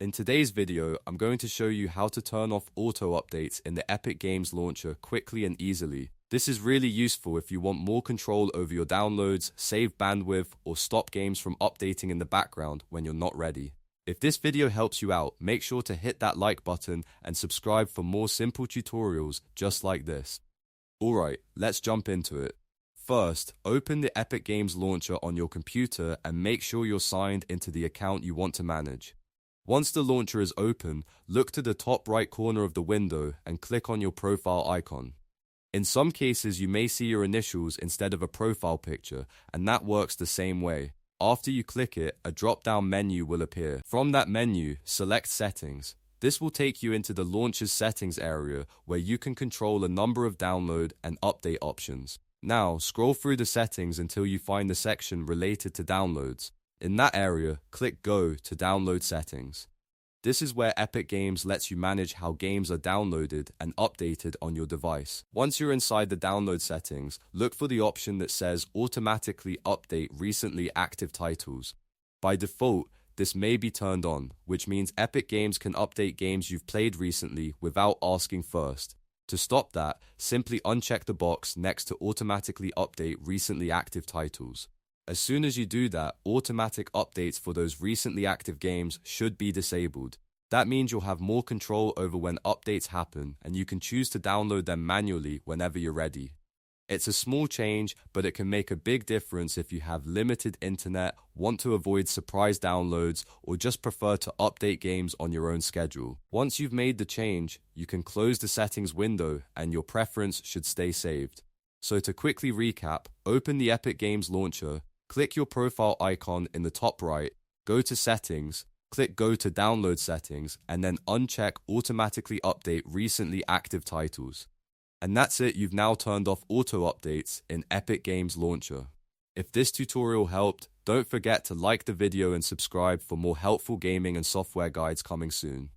In today's video, I'm going to show you how to turn off auto updates in the Epic Games Launcher quickly and easily. This is really useful if you want more control over your downloads, save bandwidth, or stop games from updating in the background when you're not ready. If this video helps you out, make sure to hit that like button and subscribe for more simple tutorials just like this. Alright, let's jump into it. First, open the Epic Games Launcher on your computer and make sure you're signed into the account you want to manage. Once the launcher is open, look to the top right corner of the window and click on your profile icon. In some cases, you may see your initials instead of a profile picture, and that works the same way. After you click it, a drop-down menu will appear. From that menu, select Settings. This will take you into the launcher's settings area where you can control a number of download and update options. Now, scroll through the settings until you find the section related to downloads. In that area, click Go to Download Settings. This is where Epic Games lets you manage how games are downloaded and updated on your device. Once you're inside the download settings, look for the option that says Automatically Update Recently Active Titles. By default, this may be turned on, which means Epic Games can update games you've played recently without asking first. To stop that, simply uncheck the box next to Automatically Update Recently Active Titles. As soon as you do that, automatic updates for those recently active games should be disabled. That means you'll have more control over when updates happen, and you can choose to download them manually whenever you're ready. It's a small change, but it can make a big difference if you have limited internet, want to avoid surprise downloads, or just prefer to update games on your own schedule. Once you've made the change, you can close the settings window and your preference should stay saved. So to quickly recap, open the Epic Games Launcher, click your profile icon in the top right, go to Settings, click Go to Download Settings, and then uncheck Automatically Update Recently Active Titles. And that's it, you've now turned off auto updates in Epic Games Launcher. If this tutorial helped, don't forget to like the video and subscribe for more helpful gaming and software guides coming soon.